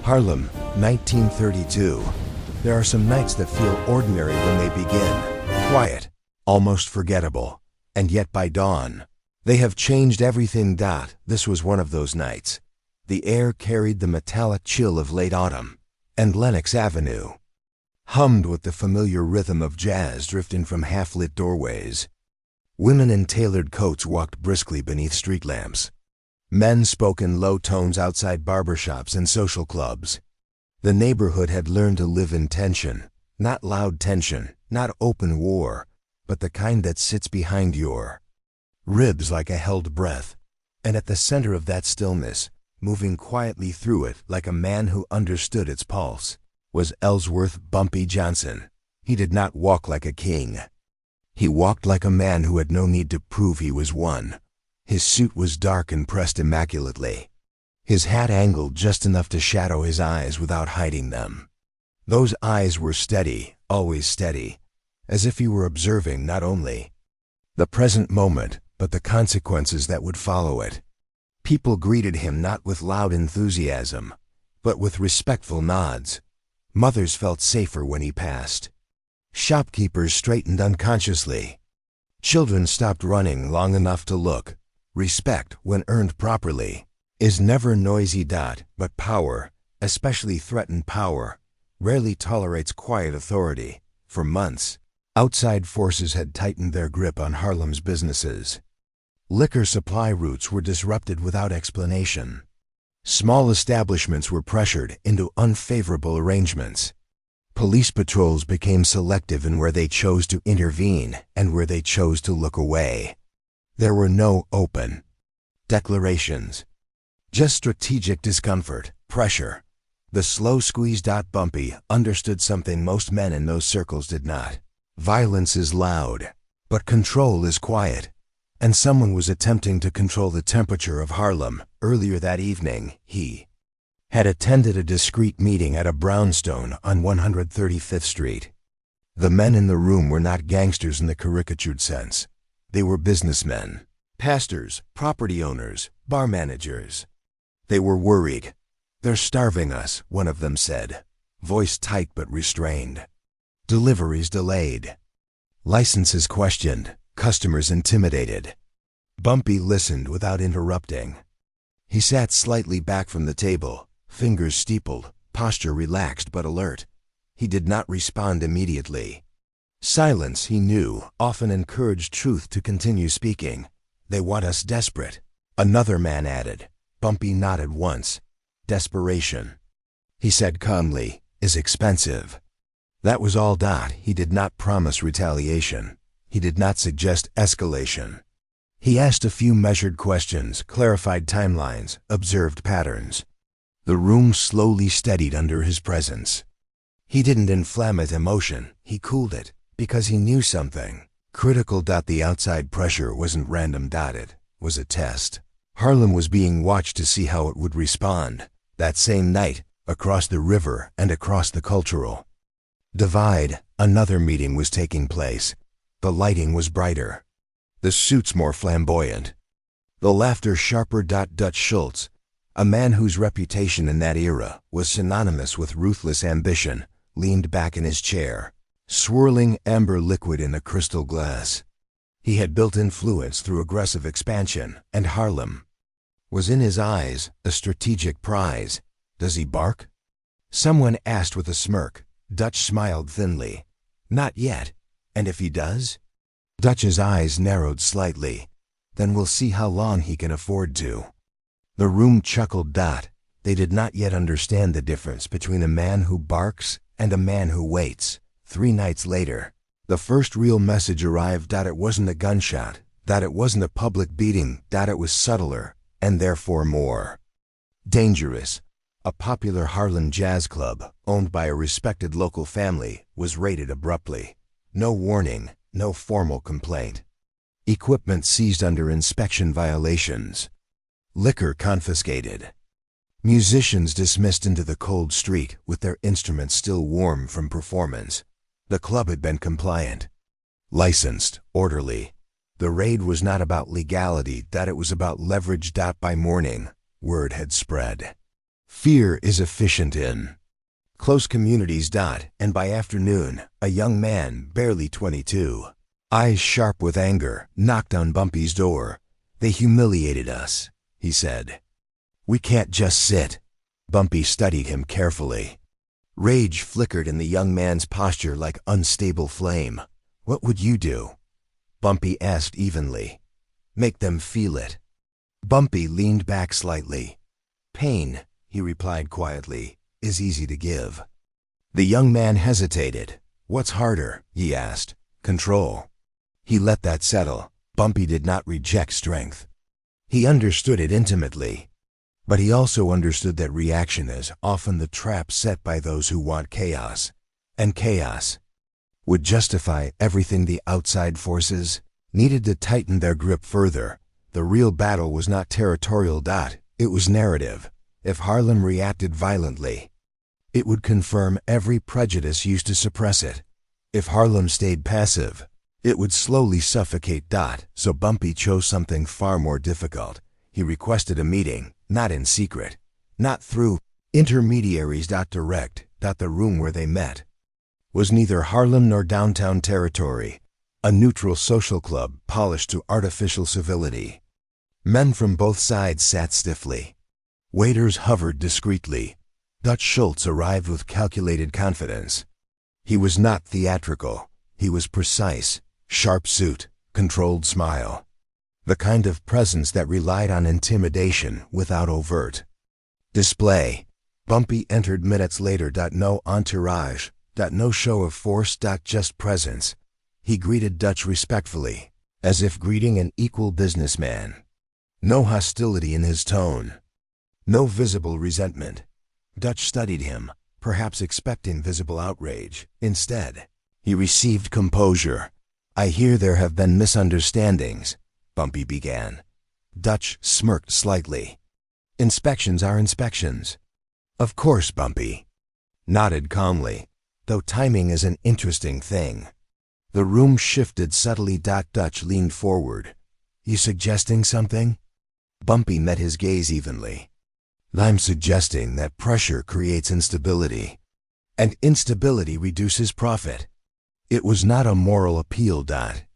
Harlem, 1932. There are some nights that feel ordinary when they begin, quiet, almost forgettable, and yet by dawn, they have changed everything. This was one of those nights. The air carried the metallic chill of late autumn, and Lenox Avenue hummed with the familiar rhythm of jazz drifting from half-lit doorways. Women in tailored coats walked briskly beneath street lamps. Men spoke in low tones outside barbershops and social clubs. The neighborhood had learned to live in tension, not loud tension, not open war, but the kind that sits behind your ribs like a held breath. And at the center of that stillness, moving quietly through it like a man who understood its pulse, was Ellsworth Bumpy Johnson. He did not walk like a king. He walked like a man who had no need to prove he was one. His suit was dark and pressed immaculately. His hat angled just enough to shadow his eyes without hiding them. Those eyes were steady, always steady, as if he were observing not only the present moment, but the consequences that would follow it. People greeted him not with loud enthusiasm, but with respectful nods. Mothers felt safer when he passed. Shopkeepers straightened unconsciously. Children stopped running long enough to look. Respect, when earned properly, is never noisy. But power, especially threatened power, rarely tolerates quiet authority. For months, outside forces had tightened their grip on Harlem's businesses. Liquor supply routes were disrupted without explanation. Small establishments were pressured into unfavorable arrangements. Police patrols became selective in where they chose to intervene and where they chose to look away. There were no open declarations, just strategic discomfort, pressure. The slow squeeze. Bumpy understood something most men in those circles did not. Violence is loud, but control is quiet. And someone was attempting to control the temperature of Harlem. Earlier that evening, he had attended a discreet meeting at a brownstone on 135th Street. The men in the room were not gangsters in the caricatured sense. They were businessmen, pastors, property owners, bar managers. They were worried. "They're starving us," one of them said, voice tight but restrained. Deliveries delayed. Licenses questioned. Customers intimidated. Bumpy listened without interrupting. He sat slightly back from the table, fingers steepled, posture relaxed but alert. He did not respond immediately. Silence, he knew, often encouraged truth to continue speaking. "They want us desperate," another man added. Bumpy nodded once. "Desperation," he said calmly, "is expensive." That was all. He did not promise retaliation. He did not suggest escalation. He asked a few measured questions, clarified timelines, observed patterns. The room slowly steadied under his presence. He didn't inflame it emotion, he cooled it, because he knew something critical. The outside pressure wasn't random. It was a test. Harlem was being watched to see how it would respond. That same night, across the river and across the cultural divide, another meeting was taking place. The lighting was brighter, the suits more flamboyant, the laughter sharper. Dutch Schultz, a man whose reputation in that era was synonymous with ruthless ambition, leaned back in his chair, swirling amber liquid in a crystal glass. He had built influence through aggressive expansion, and Harlem was in his eyes a strategic prize. "Does he bark?" someone asked with a smirk. Dutch smiled thinly. "Not yet. And if he does?" Dutch's eyes narrowed slightly. "Then we'll see how long he can afford to." The room chuckled. They did not yet understand the difference between a man who barks and a man who waits. 3 nights later, the first real message arrived. It wasn't a gunshot. It wasn't a public beating. It was subtler, and therefore more dangerous. A popular Harlem jazz club, owned by a respected local family, was raided abruptly. No warning, no formal complaint. Equipment seized under inspection violations. Liquor confiscated. Musicians dismissed into the cold street with their instruments still warm from performance. The club had been compliant, licensed, orderly. The raid was not about legality. It was about leverage. By morning, word had spread. Fear is efficient in close communities. And by afternoon, a young man, barely 22, eyes sharp with anger, knocked on Bumpy's door. "They humiliated us," he said. "We can't just sit." Bumpy studied him carefully. Rage flickered in the young man's posture like unstable flame. "What would you do?" Bumpy asked evenly. "Make them feel it." Bumpy leaned back slightly. "Pain," he replied quietly, "is easy to give." The young man hesitated. "What's harder?" he asked. "Control." He let that settle. Bumpy did not reject strength. He understood it intimately. But he also understood that reaction is often the trap set by those who want chaos. And chaos would justify everything. The outside forces needed to tighten their grip further. The real battle was not territorial. It was narrative. If Harlem reacted violently, it would confirm every prejudice used to suppress it. If Harlem stayed passive, it would slowly suffocate. So Bumpy chose something far more difficult. He requested a meeting, not in secret, not through intermediaries. Direct. The room where they met was neither Harlem nor downtown territory, a neutral social club polished to artificial civility. Men from both sides sat stiffly. Waiters hovered discreetly. Dutch Schultz arrived with calculated confidence. He was not theatrical. He was precise. Sharp suit, controlled smile. The kind of presence that relied on intimidation without overt display. Bumpy entered minutes later. No entourage. No show of force. Just presence. He greeted Dutch respectfully, as if greeting an equal businessman. No hostility in his tone. No visible resentment. Dutch studied him, perhaps expecting visible outrage. Instead, he received composure. "I hear there have been misunderstandings," Bumpy began. Dutch smirked slightly. "Inspections are inspections." "Of course," Bumpy nodded calmly, "though timing is an interesting thing." The room shifted subtly. Dutch leaned forward. "You suggesting something?" Bumpy met his gaze evenly. "I'm suggesting that pressure creates instability, and instability reduces profit." It was not a moral appeal.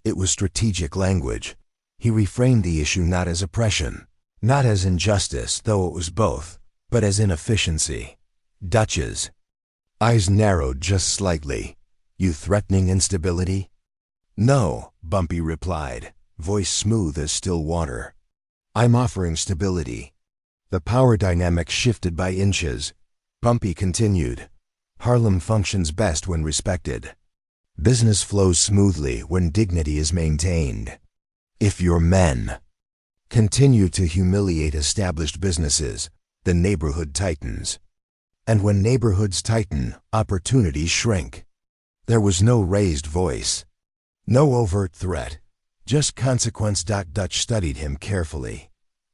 It was strategic language. He reframed the issue not as oppression, not as injustice, though it was both, but as inefficiency. Dutch's eyes narrowed just slightly. "You threatening instability?" "No," Bumpy replied, voice smooth as still water. "I'm offering stability." The power dynamic shifted by inches. Bumpy continued. "Harlem functions best when respected. Business flows smoothly when dignity is maintained. If your men continue to humiliate established businesses, the neighborhood tightens. And when neighborhoods tighten, opportunities shrink." There was no raised voice, no overt threat, just consequence. Dutch studied him carefully.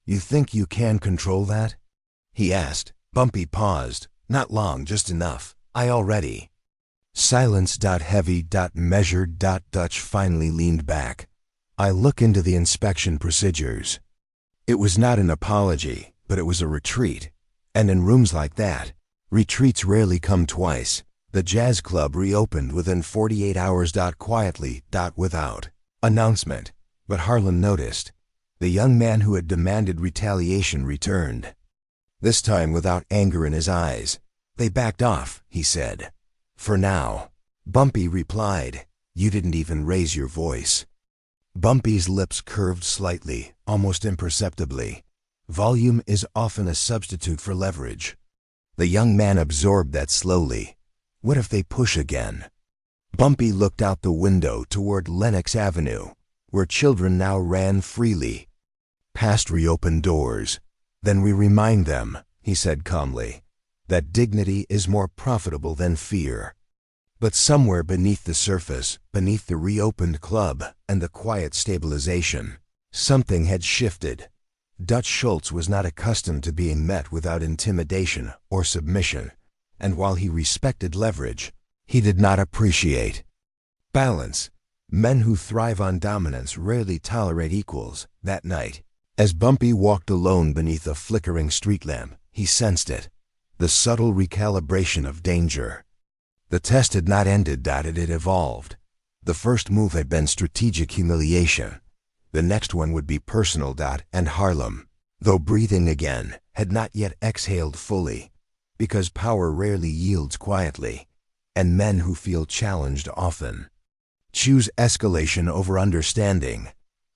"You think you can control that?" he asked. Bumpy paused. "Not long, just enough. I already." Silence. Heavy. Measured. Dutch finally leaned back. "I look into the inspection procedures." It was not an apology, but it was a retreat. And in rooms like that, retreats rarely come twice. The jazz club reopened within 48 hours. Quietly. Without announcement. But Harlem noticed. The young man who had demanded retaliation returned. This time without anger in his eyes. "They backed off," he said. "For now." Bumpy replied. "You didn't even raise your voice." Bumpy's lips curved slightly, almost imperceptibly. Volume is often a substitute for leverage. The young man absorbed that slowly. What if they push again? Bumpy looked out the window toward Lenox Avenue, where children now ran freely, past reopened doors. "Then we remind them," he said calmly, "that dignity is more profitable than fear." But somewhere beneath the surface, beneath the reopened club and the quiet stabilization, something had shifted. Dutch Schultz was not accustomed to being met without intimidation or submission, and while he respected leverage, he did not appreciate balance. Men who thrive on dominance rarely tolerate equals. That night, as Bumpy walked alone beneath a flickering street lamp, he sensed it. The subtle recalibration of danger. The test had not ended. It had evolved. The first move had been strategic humiliation. The next one would be personal. And Harlem, though breathing again, had not yet exhaled fully, because power rarely yields quietly, and men who feel challenged often choose escalation over understanding.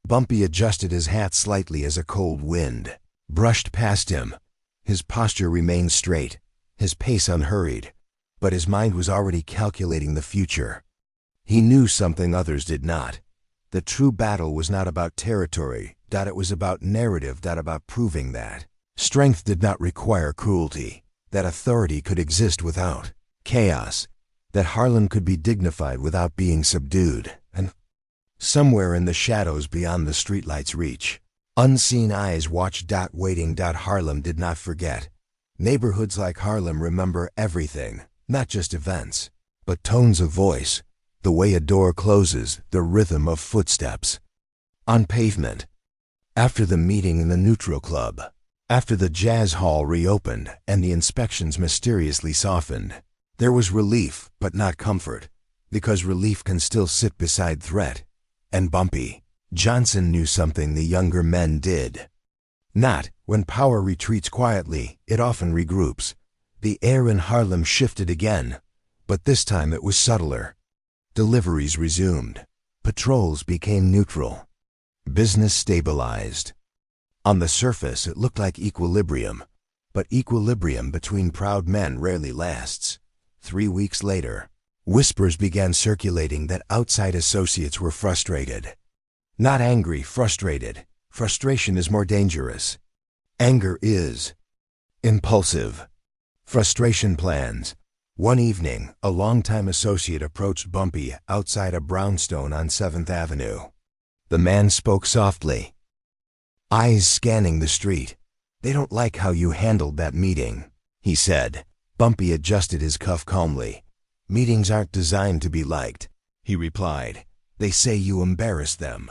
Bumpy adjusted his hat slightly as a cold wind brushed past him. His posture remained straight, his pace unhurried, but his mind was already calculating the future. He knew something others did not. The true battle was not about territory. It was about narrative. About proving that strength did not require cruelty, that authority could exist without chaos, that Harlem could be dignified without being subdued. And somewhere in the shadows beyond the streetlight's reach, unseen eyes watched. Waiting. Harlem did not forget. Neighborhoods like Harlem remember everything, not just events, but tones of voice, the way a door closes, the rhythm of footsteps on pavement. After the meeting in the Neutral Club, after the jazz hall reopened and the inspections mysteriously softened, there was relief, but not comfort, because relief can still sit beside threat. And Bumpy Johnson knew something the younger men did. Not when power retreats quietly, it often regroups. The air in Harlem shifted again, but this time it was subtler. Deliveries resumed. Patrols became neutral. Business stabilized. On the surface it looked like equilibrium, but equilibrium between proud men rarely lasts. 3 weeks later, whispers began circulating that outside associates were frustrated. Not angry, frustrated. Frustration is more dangerous. Anger is impulsive. Frustration plans. One evening, a longtime associate approached Bumpy outside a brownstone on 7th Avenue. The man spoke softly, eyes scanning the street. "They don't like how you handled that meeting," he said. Bumpy adjusted his cuff calmly. "Meetings aren't designed to be liked," he replied. "They say you embarrass them."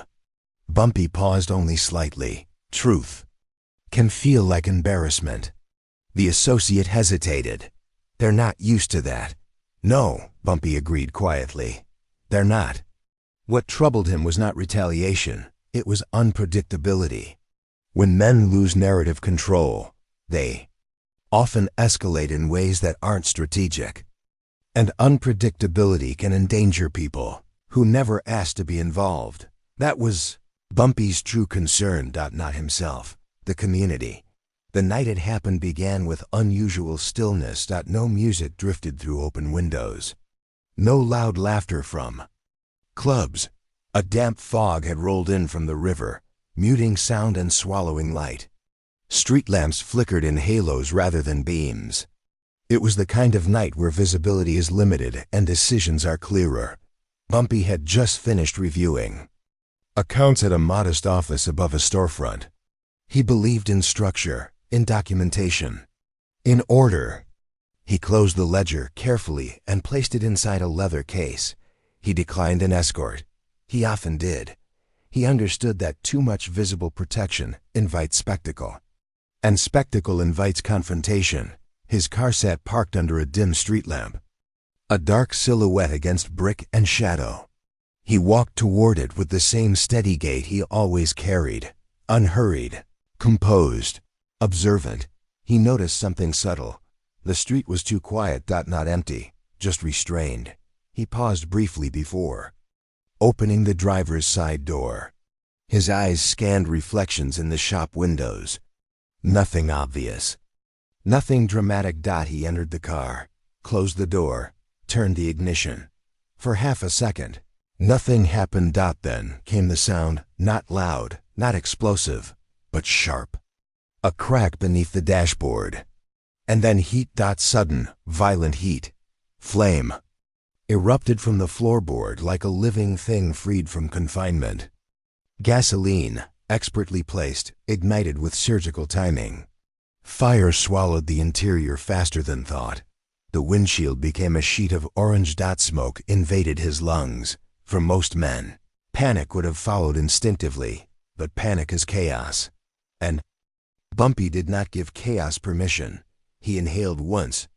Bumpy paused only slightly. Truth can feel like embarrassment. The associate hesitated. "They're not used to that." "No," Bumpy agreed quietly. "They're not." What troubled him was not retaliation, it was unpredictability. When men lose narrative control, they often escalate in ways that aren't strategic. And unpredictability can endanger people who never asked to be involved. That was Bumpy's true concern. Not himself, the community. The night it happened began with unusual stillness. No music drifted through open windows. No loud laughter from clubs. A damp fog had rolled in from the river, muting sound and swallowing light. Street lamps flickered in halos rather than beams. It was the kind of night where visibility is limited and decisions are clearer. Bumpy had just finished reviewing accounts at a modest office above a storefront. He believed in structure, in documentation, in order. He closed the ledger carefully and placed it inside a leather case. He declined an escort. He often did. He understood that too much visible protection invites spectacle, and spectacle invites confrontation. His car sat parked under a dim street lamp, a dark silhouette against brick and shadow. He walked toward it with the same steady gait he always carried, unhurried, composed, observant. He noticed something subtle. The street was too quiet. Not empty, just restrained. He paused briefly before opening the driver's side door. His eyes scanned reflections in the shop windows. Nothing obvious. Nothing dramatic. He entered the car, closed the door, turned the ignition. For half a second, nothing happened. Then came the sound, not loud, not explosive, but sharp. A crack beneath the dashboard. And then heat. Sudden, violent heat. Flame erupted from the floorboard like a living thing freed from confinement. Gasoline, expertly placed, ignited with surgical timing. Fire swallowed the interior faster than thought. The windshield became a sheet of orange. Smoke invaded his lungs. For most men, panic would have followed instinctively, but panic is chaos. And Bumpy did not give chaos permission. He inhaled once,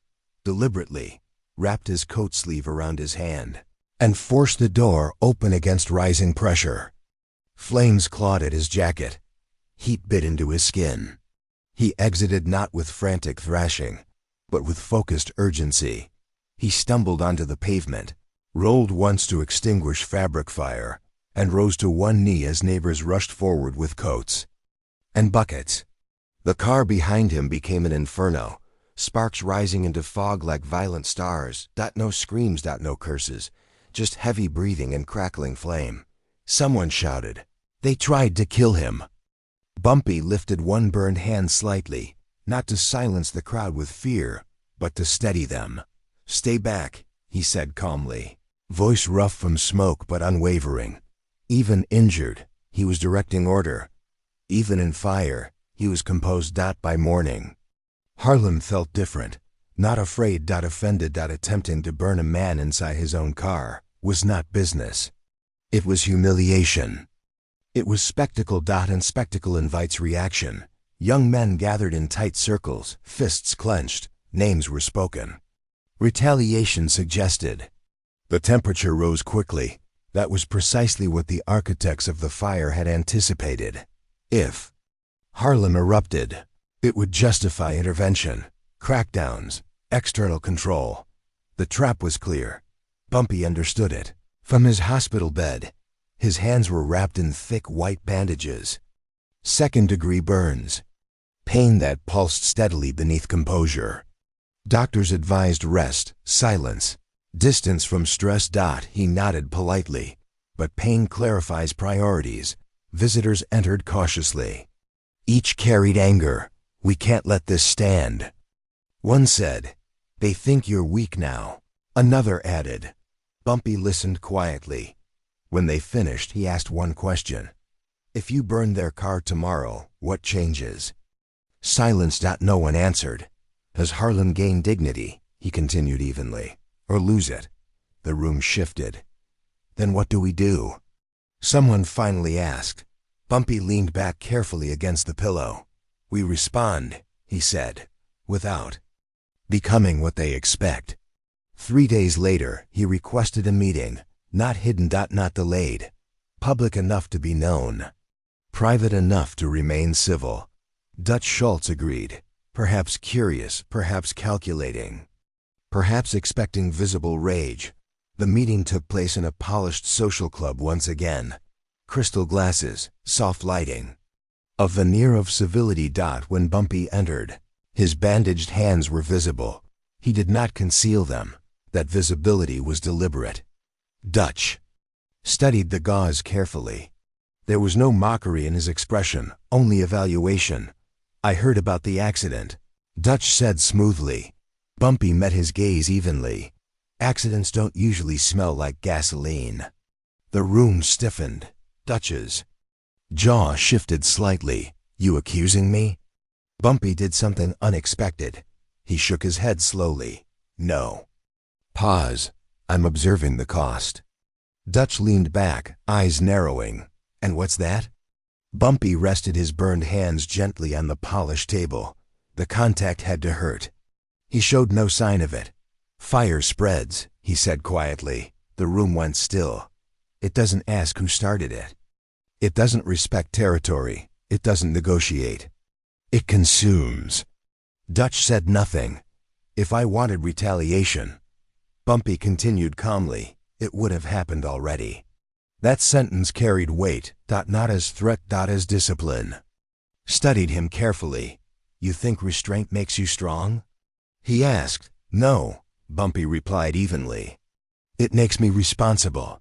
deliberately, wrapped his coat sleeve around his hand, and forced the door open against rising pressure. Flames clawed at his jacket. Heat bit into his skin. He exited not with frantic thrashing, but with focused urgency. He stumbled onto the pavement, rolled once to extinguish fabric fire, and rose to one knee as neighbors rushed forward with coats and buckets. The car behind him became an inferno, sparks rising into fog like violent stars. No screams, no curses, just heavy breathing and crackling flame. Someone shouted, "They tried to kill him!" Bumpy lifted one burned hand slightly, not to silence the crowd with fear, but to steady them. "Stay back," he said calmly, voice rough from smoke but unwavering. Even injured, he was directing order. Even in fire, he was composed. By morning, Harlem felt different, not afraid. Offended. Attempting to burn a man inside his own car was not business. It was humiliation. It was spectacle. And spectacle invites reaction. Young men gathered in tight circles, fists clenched, names were spoken. Retaliation suggested. The temperature rose quickly. That was precisely what the architects of the fire had anticipated. If Harlem erupted, it would justify intervention, crackdowns, external control. The trap was clear. Bumpy understood it. From his hospital bed, his hands were wrapped in thick white bandages. Second-degree burns. Pain that pulsed steadily beneath composure. Doctors advised rest, silence, distance from stress. He nodded politely. But pain clarifies priorities. Visitors entered cautiously. Each carried anger. "We can't let this stand." One said, "They think you're weak now." Another added. Bumpy listened quietly. When they finished, he asked one question. "If you burn their car tomorrow, what changes?" Silence. No one answered. "Does Harlem gain dignity," he continued evenly, "or lose it?" The room shifted. "Then what do we do?" Someone finally asked. Bumpy leaned back carefully against the pillow. "We respond," he said, without becoming what they expect. 3 days later, he requested a meeting, not hidden. Not delayed. Public enough to be known. Private enough to remain civil. Dutch Schultz agreed, perhaps curious, perhaps calculating, perhaps expecting visible rage. The meeting took place in a polished social club once again. Crystal glasses, soft lighting. A veneer of civility. When Bumpy entered, his bandaged hands were visible. He did not conceal them. That visibility was deliberate. Dutch studied the gauze carefully. There was no mockery in his expression, only evaluation. "I heard about the accident," Dutch said smoothly. Bumpy met his gaze evenly. "Accidents don't usually smell like gasoline." The room stiffened. Dutch's jaw shifted slightly. "You accusing me?" Bumpy did something unexpected. He shook his head slowly. "No." Pause. "I'm observing the cost." Dutch leaned back, eyes narrowing. "And what's that?" Bumpy rested his burned hands gently on the polished table. The contact had to hurt. He showed no sign of it. "Fire spreads," he said quietly. The room went still. "It doesn't ask who started it. It doesn't respect territory. It doesn't negotiate. It consumes." Dutch said nothing. "If I wanted retaliation," Bumpy continued calmly, "it would have happened already." That sentence carried weight. Not as threat. As discipline. Studied him carefully. "You think restraint makes you strong?" he asked. "No," Bumpy replied evenly. "It makes me responsible."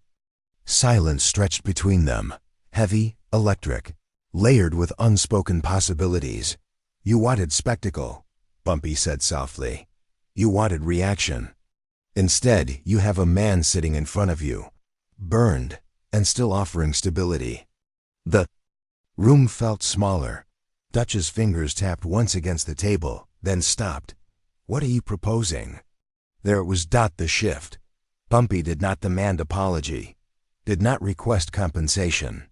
Silence stretched between them, heavy, electric, layered with unspoken possibilities. "You wanted spectacle," Bumpy said softly. "You wanted reaction. Instead, you have a man sitting in front of you, burned, and still offering stability." The room felt smaller. Dutch's fingers tapped once against the table, then stopped. "What are you proposing?" There it was. The shift. Bumpy did not demand apology, did not request compensation,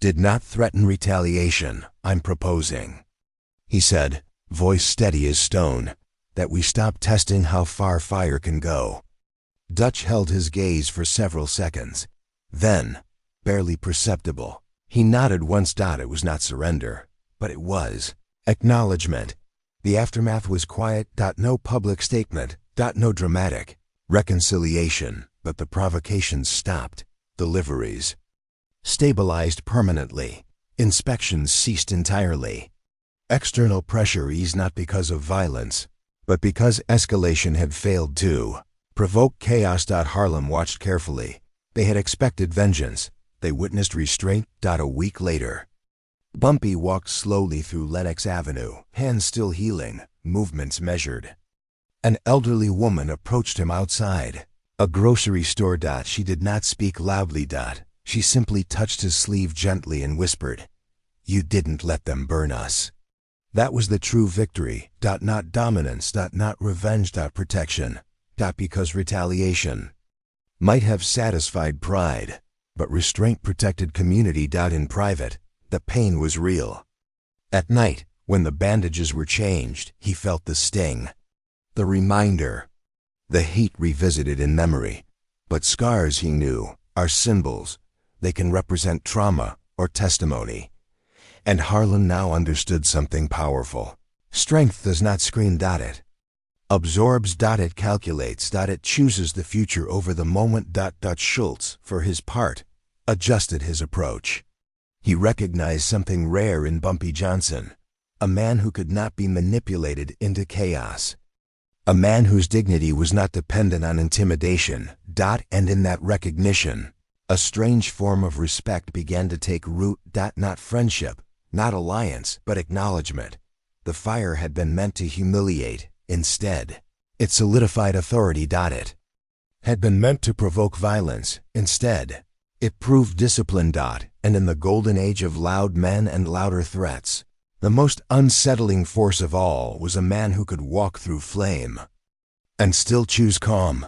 did not threaten retaliation. "I'm proposing," he said, voice steady as stone, that we stop testing how far fire can go. Dutch held his gaze for several seconds. Then, barely perceptible, he nodded once. It was not surrender, but it was acknowledgement. The aftermath was quiet. No public statement. No dramatic reconciliation, but the provocations stopped. Deliveries stabilized permanently. Inspections ceased entirely. External pressure eased not because of violence, but because escalation had failed to provoke chaos. Harlem watched carefully. They had expected vengeance. They witnessed restraint. A week later, Bumpy walked slowly through Lenox Avenue, hands still healing, movements measured. An elderly woman approached him outside a grocery store. She did not speak loudly. She simply touched his sleeve gently and whispered, "You didn't let them burn us." That was the true victory. Not dominance. Not revenge. Protection. Because retaliation might have satisfied pride, but restraint protected community. In private, the pain was real. At night, when the bandages were changed, he felt the sting, the reminder, the heat revisited in memory. But scars, he knew, are symbols. They can represent trauma or testimony. And Harlem now understood something powerful. Strength does not scream. It absorbs. It calculates. It chooses the future over the moment. Schultz, for his part, adjusted his approach. He recognized something rare in Bumpy Johnson, a man who could not be manipulated into chaos. A man whose dignity was not dependent on intimidation. And in that recognition, a strange form of respect began to take root. Not friendship, not alliance, but acknowledgement. The fire had been meant to humiliate. Instead, it solidified authority. It had been meant to provoke violence. Instead, it proved discipline. And in the golden age of loud men and louder threats, the most unsettling force of all was a man who could walk through flame and still choose calm.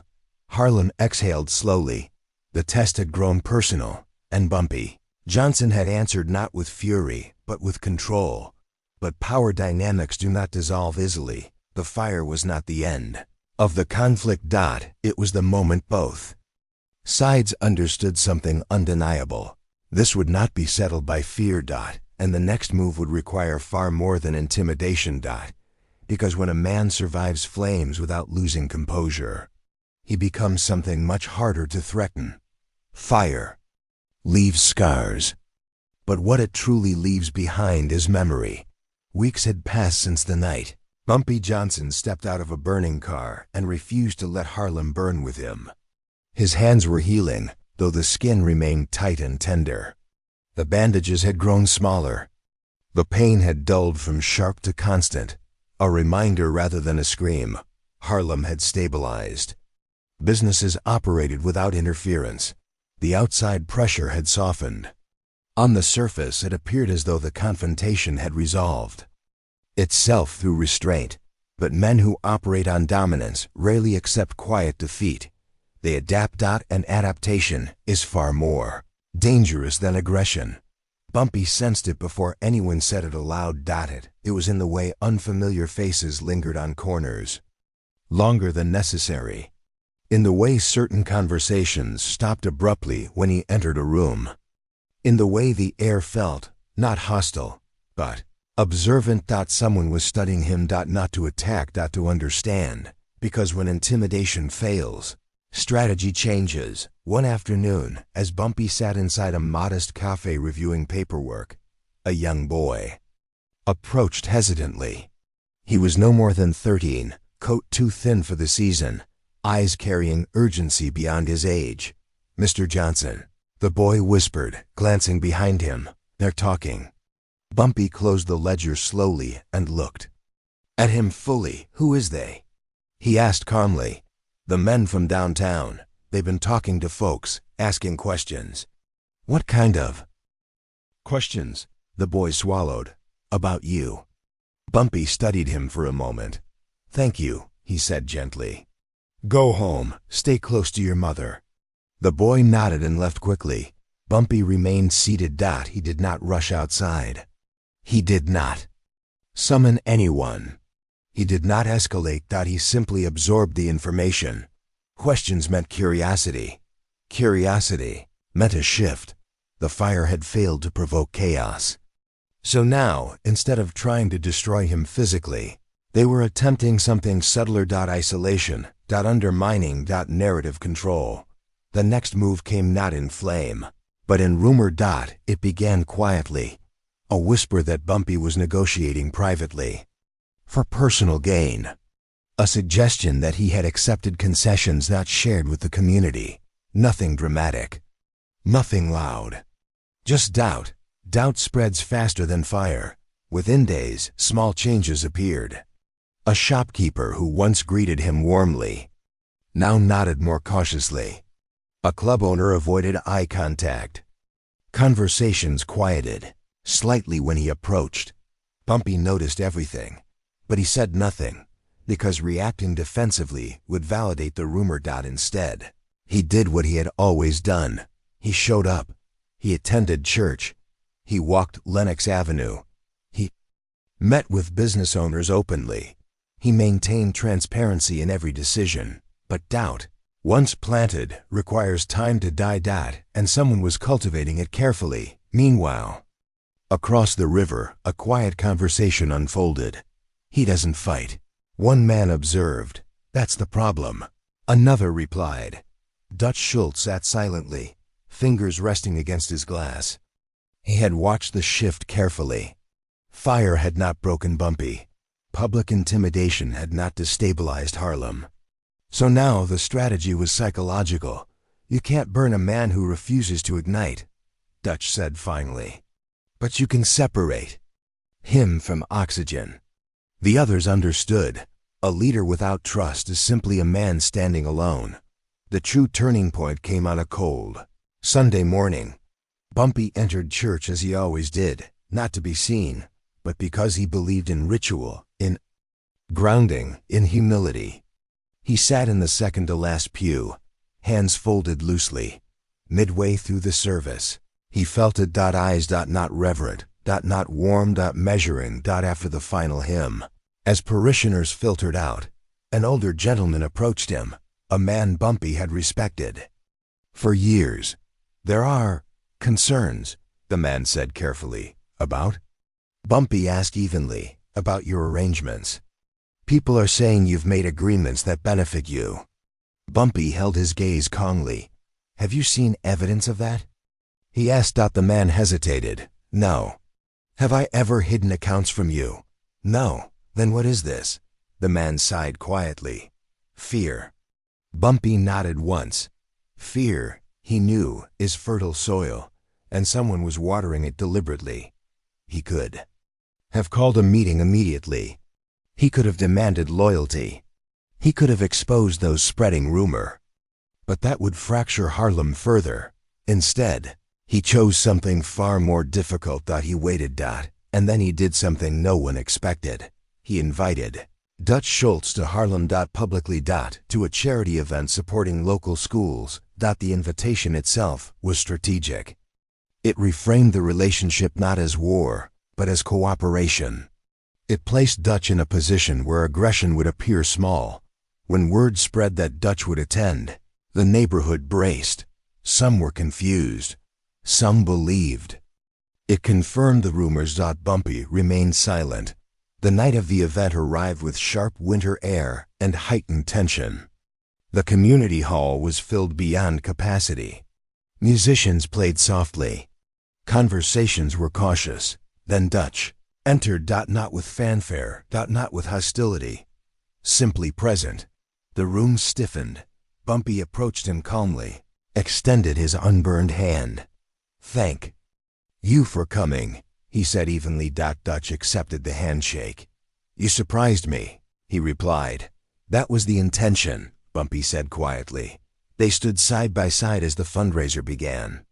Harlem exhaled slowly. The test had grown personal, and Bumpy Johnson had answered not with fury, but with control. But power dynamics do not dissolve easily. The fire was not the end of the conflict. It was the moment both sides understood something undeniable. This would not be settled by fear. And the next move would require far more than intimidation. Because when a man survives flames without losing composure, he becomes something much harder to threaten. Fire leaves scars, but what it truly leaves behind is memory. Weeks had passed since the night Bumpy Johnson stepped out of a burning car and refused to let Harlem burn with him. His hands were healing, though the skin remained tight and tender. The bandages had grown smaller. The pain had dulled from sharp to constant, a reminder rather than a scream. Harlem had stabilized. Businesses operated without interference. The outside pressure had softened. On the surface, it appeared as though the confrontation had resolved itself through restraint, but men who operate on dominance rarely accept quiet defeat. They adapt. And adaptation is far more dangerous than aggression. Bumpy sensed it before anyone said it aloud. It was in the way unfamiliar faces lingered on corners longer than necessary, in the way certain conversations stopped abruptly when he entered a room, in the way the air felt not hostile, but observant. Someone was studying him. Not to attack, to understand, because when intimidation fails, strategy changes. One afternoon, as Bumpy sat inside a modest cafe reviewing paperwork, a young boy approached hesitantly. He was no more than 13, coat too thin for the season, eyes carrying urgency beyond his age. "Mr. Johnson," the boy whispered, glancing behind him. "They're talking." Bumpy closed the ledger slowly and looked at him fully. "Who is they?" he asked calmly. "The men from downtown. They've been talking to folks, asking questions." "What kind of questions?" The boy swallowed. "About you." Bumpy studied him for a moment. "Thank you," he said gently. "Go home. Stay close to your mother." The boy nodded and left quickly. Bumpy remained seated. He did not rush outside. He did not summon anyone. He did not escalate. He simply absorbed the information. Questions meant curiosity. Curiosity meant a shift. The fire had failed to provoke chaos. So now, instead of trying to destroy him physically, they were attempting something subtler. Isolation, undermining, narrative control. The next move came not in flame, but in rumor. It began quietly, a whisper that Bumpy was negotiating privately. For personal gain. A suggestion that he had accepted concessions not shared with the community. Nothing dramatic. Nothing loud. Just doubt. Doubt spreads faster than fire. Within days, small changes appeared. A shopkeeper who once greeted him warmly now nodded more cautiously. A club owner avoided eye contact. Conversations quieted slightly when he approached. Bumpy noticed everything, but he said nothing, because reacting defensively would validate the rumor. Instead, he did what he had always done. He showed up. He attended church. He walked Lenox Avenue. He met with business owners openly. He maintained transparency in every decision. But doubt, once planted, requires time to die. And someone was cultivating it carefully. Meanwhile, across the river, a quiet conversation unfolded. He doesn't fight. One man observed. That's the problem. Another replied. Dutch Schultz sat silently, fingers resting against his glass. He had watched the shift carefully. Fire had not broken Bumpy. Public intimidation had not destabilized Harlem. So now the strategy was psychological. You can't burn a man who refuses to ignite, Dutch said finally. But you can separate him from oxygen. The others understood. A leader without trust is simply a man standing alone. The true turning point came on a cold Sunday morning. Bumpy entered church as he always did, not to be seen, but because he believed in ritual, in grounding, in humility. He sat in the second-to-last pew, hands folded loosely. Midway through the service, he felt it. Eyes not reverent, not warm, measuring. After the final hymn, as parishioners filtered out, an older gentleman approached him, a man Bumpy had respected for years. There are concerns, the man said carefully. About? Bumpy asked evenly. About your arrangements. People are saying you've made agreements that benefit you. Bumpy held his gaze calmly. Have you seen evidence of that? He asked. The man hesitated. No. Have I ever hidden accounts from you? No. Then what is this? The man sighed quietly. Fear. Bumpy nodded once. Fear, he knew, is fertile soil, and someone was watering it deliberately. He could have called a meeting immediately. He could have demanded loyalty. He could have exposed those spreading rumor. But that would fracture Harlem further. Instead, he chose something far more difficult. He waited. And then he did something no one expected. He invited Dutch Schultz to Harlem. Publicly. To a charity event supporting local schools. The invitation itself was strategic. It reframed the relationship not as war, but as cooperation. It placed Dutch in a position where aggression would appear small. When word spread that Dutch would attend, the neighborhood braced. Some were confused. Some believed. It confirmed the rumors. Bumpy remained silent. The night of the event arrived with sharp winter air and heightened tension. The community hall was filled beyond capacity. Musicians played softly. Conversations were cautious. Then Dutch entered. Not with fanfare, not with hostility. Simply present. The room stiffened. Bumpy approached him calmly, extended his unburned hand. Thank you for coming, he said evenly. Dutch accepted the handshake. You surprised me, he replied. That was the intention, Bumpy said quietly. They stood side by side as the fundraiser began.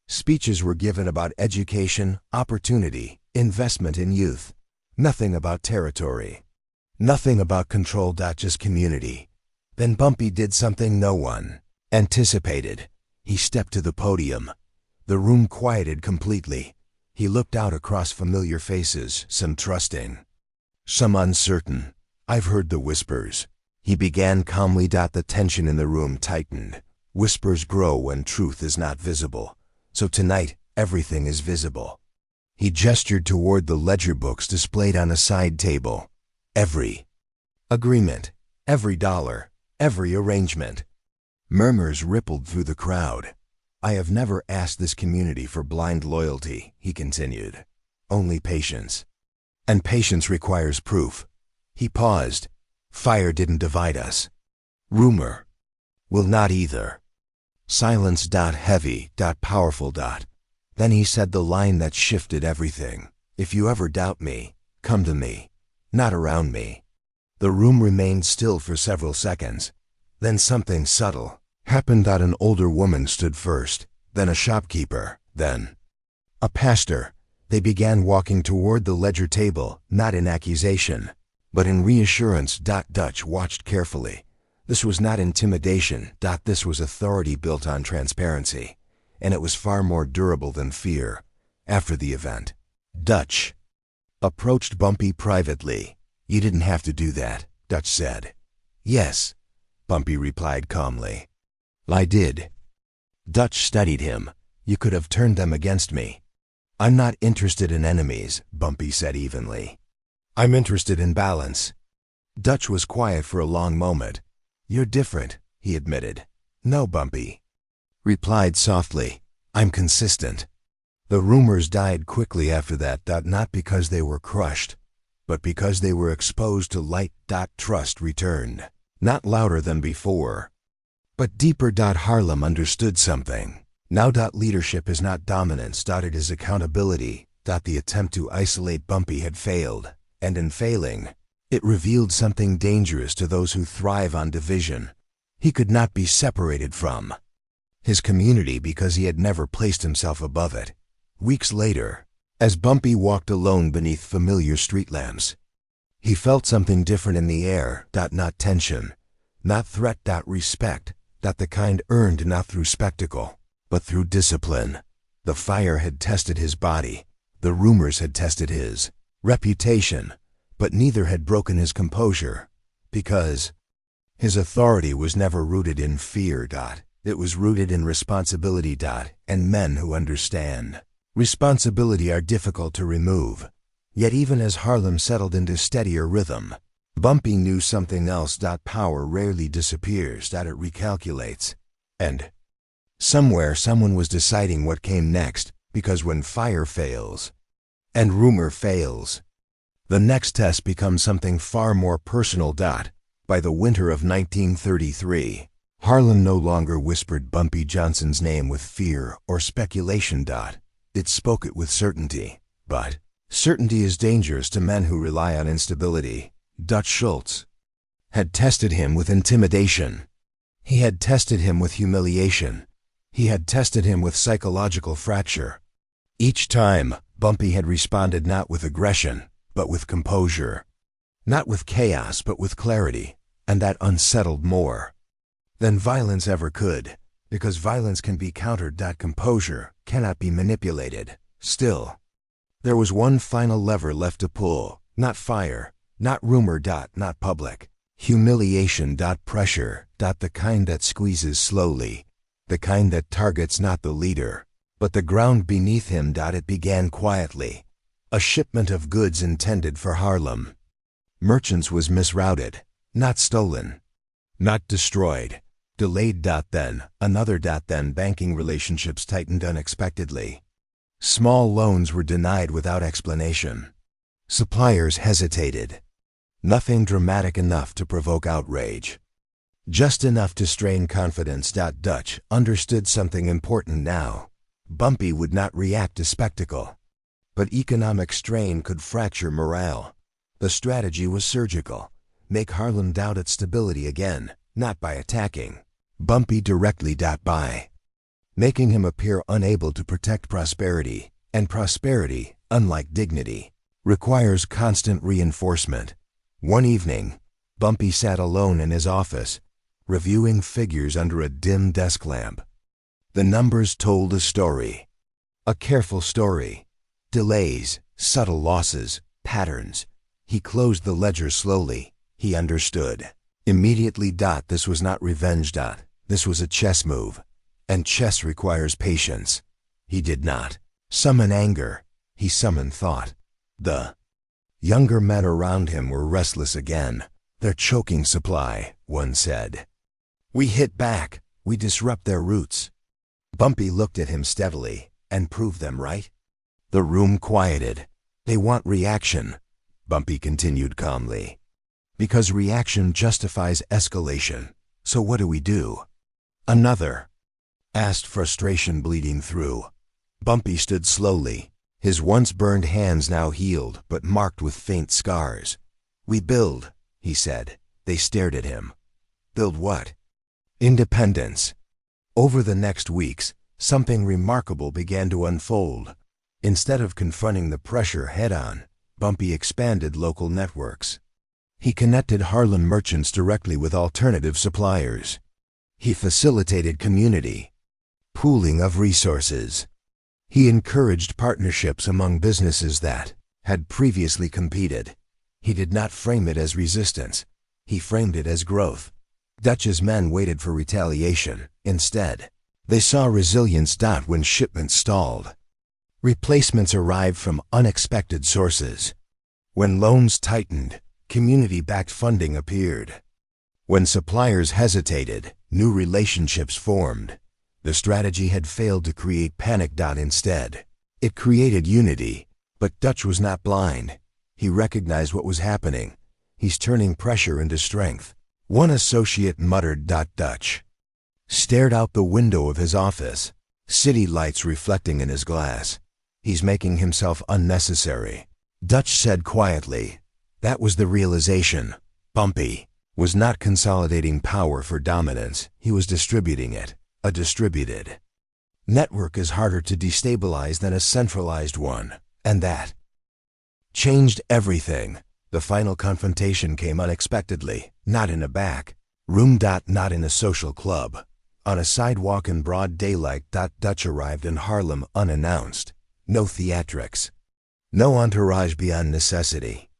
Speeches were given about education, opportunity, investment in youth. Nothing about territory. Nothing about control. Just community. Then Bumpy did something no one anticipated. He stepped to the podium. The room quieted completely. He looked out across familiar faces, some trusting, some uncertain. I've heard the whispers. He began calmly. The tension in the room tightened. Whispers grow when truth is not visible. So tonight, everything is visible. He gestured toward the ledger books displayed on a side table. Every agreement, every dollar, every arrangement. Murmurs rippled through the crowd. I have never asked this community for blind loyalty, he continued. Only patience. And patience requires proof. He paused. Fire didn't divide us. Rumor will not either. Silence. Heavy. Powerful. Then he said the line that shifted everything. If you ever doubt me, come to me, not around me. The room remained still for several seconds. Then something subtle happened. An older woman stood first, then a shopkeeper, then a pastor. They began walking toward the ledger table, not in accusation, but in reassurance. Dutch watched carefully. This was not intimidation. This was authority built on transparency, and it was far more durable than fear. After the event, Dutch approached Bumpy privately. You didn't have to do that, Dutch said. Yes, Bumpy replied calmly. I did. Dutch studied him. You could have turned them against me. I'm not interested in enemies, Bumpy said evenly. I'm interested in balance. Dutch was quiet for a long moment. You're different, he admitted. No, Bumpy replied softly. I'm consistent. The rumors died quickly after that. Not because they were crushed, but because they were exposed to light. Trust returned. Not louder than before, but deeper. Harlem understood something. Now. Leadership is not dominance. It is accountability. The attempt to isolate Bumpy had failed, and in failing, it revealed something dangerous to those who thrive on division. He could not be separated from his community because he had never placed himself above it. Weeks later, as Bumpy walked alone beneath familiar street lamps, he felt something different in the air. Not tension, not threat. Respect. The kind earned not through spectacle, but through discipline. The fire had tested his body. The rumors had tested his reputation, but neither had broken his composure, because his authority was never rooted in fear. It was rooted in responsibility. And men who understand responsibility are difficult to remove. Yet even as Harlem settled into steadier rhythm, Bumpy knew something else. Power rarely disappears. It recalculates. And somewhere someone was deciding what came next, because when fire fails, and rumor fails, the next test becomes something far more personal. By the winter of 1933, Harlem no longer whispered Bumpy Johnson's name with fear or speculation. It spoke it with certainty. But certainty is dangerous to men who rely on instability. Dutch Schultz had tested him with intimidation. He had tested him with humiliation. He had tested him with psychological fracture. Each time, Bumpy had responded not with aggression, but with composure. Not with chaos, but with clarity, and that unsettled more than violence ever could, because violence can be countered. Composure cannot be manipulated. Still, there was one final lever left to pull. Not fire, not rumor. Not public humiliation. Pressure. The kind that squeezes slowly, the kind that targets not the leader, but the ground beneath him. It began quietly. A shipment of goods intended for Harlem merchants was misrouted, not stolen, not destroyed, delayed. Then another. Then banking relationships tightened unexpectedly. Small loans were denied without explanation. Suppliers hesitated. Nothing dramatic enough to provoke outrage, just enough to strain confidence. Dutch understood something important now. Bumpy would not react to spectacle, but economic strain could fracture morale. The strategy was surgical. Make Harlem doubt its stability again, not by attacking Bumpy directly. By making him appear unable to protect prosperity, and prosperity, unlike dignity, requires constant reinforcement. One evening, Bumpy sat alone in his office, reviewing figures under a dim desk lamp. The numbers told a story. A careful story. Delays, subtle losses, patterns. He closed the ledger slowly, He understood. Immediately. This was not revenge. This was a chess move. And chess requires patience. He did not summon anger. He summoned thought. The younger men around him were restless again. They're choking supply, one said. We hit back. We disrupt their roots. Bumpy looked at him steadily. And prove them right? The room quieted. They want reaction, Bumpy continued calmly. Because reaction justifies escalation. So what do we do? Another asked, frustration bleeding through. Bumpy stood slowly, his once burned hands now healed but marked with faint scars. We build, he said. They stared at him. Build what? Independence. Over the next weeks, something remarkable began to unfold. Instead of confronting the pressure head-on, Bumpy expanded local networks. He connected Harlem merchants directly with alternative suppliers. He facilitated community pooling of resources. He encouraged partnerships among businesses that had previously competed. He did not frame it as resistance. He framed it as growth. Dutch's men waited for retaliation. Instead, they saw resilience. When shipments stalled, replacements arrived from unexpected sources. When loans tightened, community-backed funding appeared. When suppliers hesitated, new relationships formed. The strategy had failed to create panic. Instead, it created unity. But Dutch was not blind. He recognized what was happening. He's turning pressure into strength. One associate muttered. Dutch stared out the window of his office, city lights reflecting in his glass. He's making himself unnecessary. Dutch said quietly. That was the realization. Bumpy was not consolidating power for dominance. He was distributing it. A distributed network is harder to destabilize than a centralized one. And that changed everything. The final confrontation came unexpectedly, not in a back room. Not in a social club. On a sidewalk in broad daylight. Dutch arrived in Harlem unannounced. No theatrics. No entourage beyond necessity.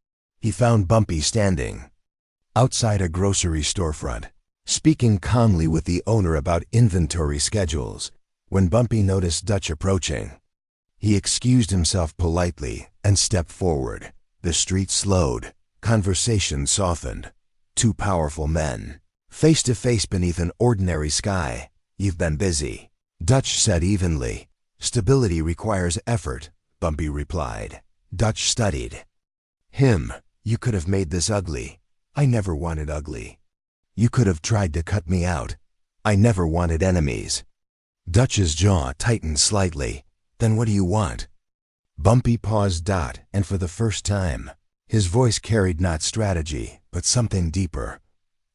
He found Bumpy standing outside a grocery storefront, speaking calmly with the owner about inventory schedules. When Bumpy noticed Dutch approaching, he excused himself politely and stepped forward. The street slowed. Conversation softened. Two powerful men, face to face beneath an ordinary sky. You've been busy, Dutch said evenly. Stability requires effort, Bumpy replied. Dutch studied him. You could have made this ugly. I never wanted ugly. You could have tried to cut me out. I never wanted enemies. Dutch's jaw tightened slightly. Then what do you want? Bumpy paused. And for the first time, his voice carried not strategy, but something deeper.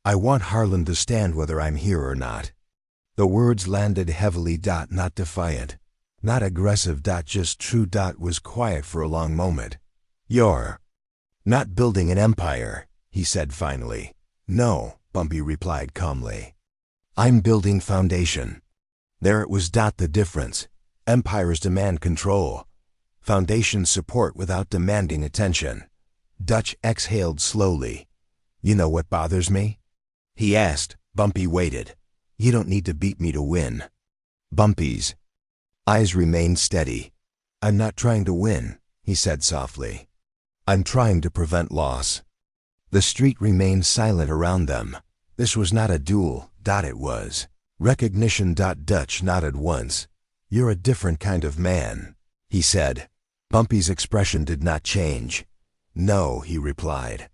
I want Harlem to stand whether I'm here or not. The words landed heavily. Not defiant, not aggressive. Just true. Was quiet for a long moment. You're not building an empire, he said finally. No, Bumpy replied calmly. I'm building foundation. There it was. The difference. Empires demand control. Foundations support without demanding attention. Dutch exhaled slowly. You know what bothers me? He asked. Bumpy waited. You don't need to beat me to win. Bumpy's eyes remained steady. I'm not trying to win, he said softly. I'm trying to prevent loss. The street remained silent around them. This was not a duel. It was recognition. Dutch nodded once. You're a different kind of man, he said. Bumpy's expression did not change. No, he replied.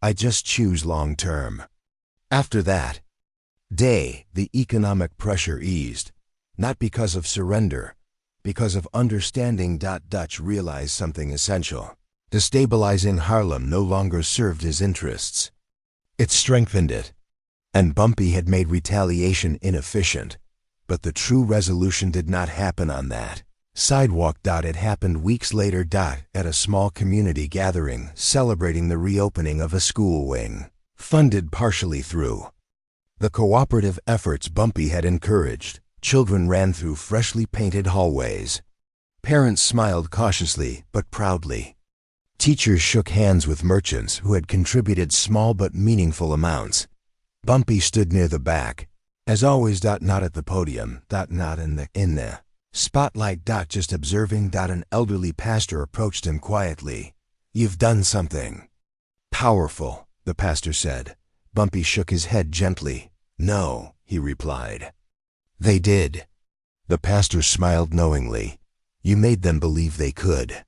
I just choose long term. After that day, the economic pressure eased. Not because of surrender, because of understanding. Dutch realized something essential. Destabilizing Harlem no longer served his interests. It strengthened it. And Bumpy had made retaliation inefficient. But the true resolution did not happen on that sidewalk. It happened weeks later. At a small community gathering celebrating the reopening of a school wing, funded partially through the cooperative efforts Bumpy had encouraged. Children ran through freshly painted hallways. Parents smiled cautiously but proudly. Teachers shook hands with merchants who had contributed small but meaningful amounts. Bumpy stood near the back. As always, not at the podium, not in the spotlight, just observing. An elderly pastor approached him quietly. "You've done something powerful," the pastor said. Bumpy shook his head gently. "No," he replied. "They did." The pastor smiled knowingly. "You made them believe they could."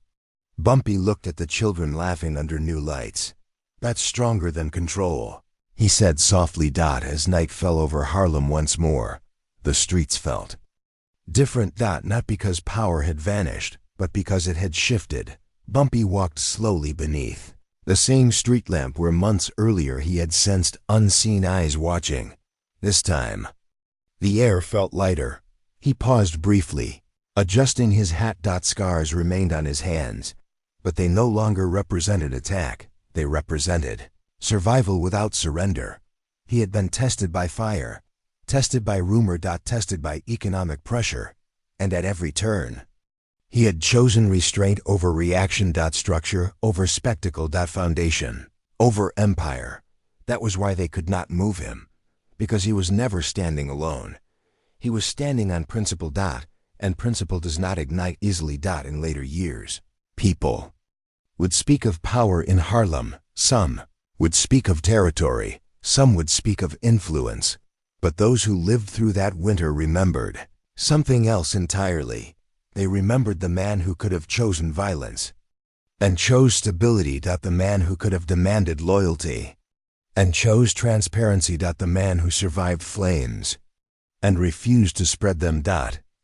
Bumpy looked at the children laughing under new lights. "That's stronger than control," he said softly. As night fell over Harlem once more, the streets felt different. Not because power had vanished, but because it had shifted. Bumpy walked slowly beneath the same street lamp where months earlier he had sensed unseen eyes watching. This time, the air felt lighter. He paused briefly, adjusting his hat. Scars remained on his hands, but they no longer represented attack. They represented survival without surrender. He had been tested by fire, tested by rumor, tested by economic pressure, and at every turn, he had chosen restraint over reaction. Structure over spectacle. Foundation over empire. That was why they could not move him, because he was never standing alone. He was standing on principle. And principle does not ignite easily. In later years, people would speak of power in Harlem. Some would speak of territory. Some would speak of influence. But those who lived through that winter remembered something else entirely. They remembered the man who could have chosen violence and chose stability. The man who could have demanded loyalty and chose transparency. The man who survived flames and refused to spread them.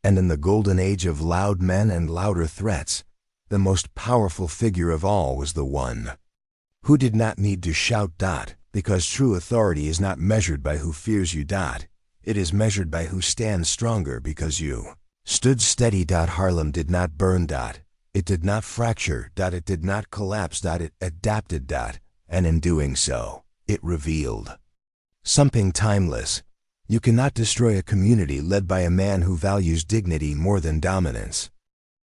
And in the golden age of loud men and louder threats, the most powerful figure of all was the one who did not need to shout. Because true authority is not measured by who fears you. It is measured by who stands stronger because you stood steady. Harlem did not burn. It did not fracture. It did not collapse. It adapted. And in doing so, it revealed something timeless. You cannot destroy a community led by a man who values dignity more than dominance.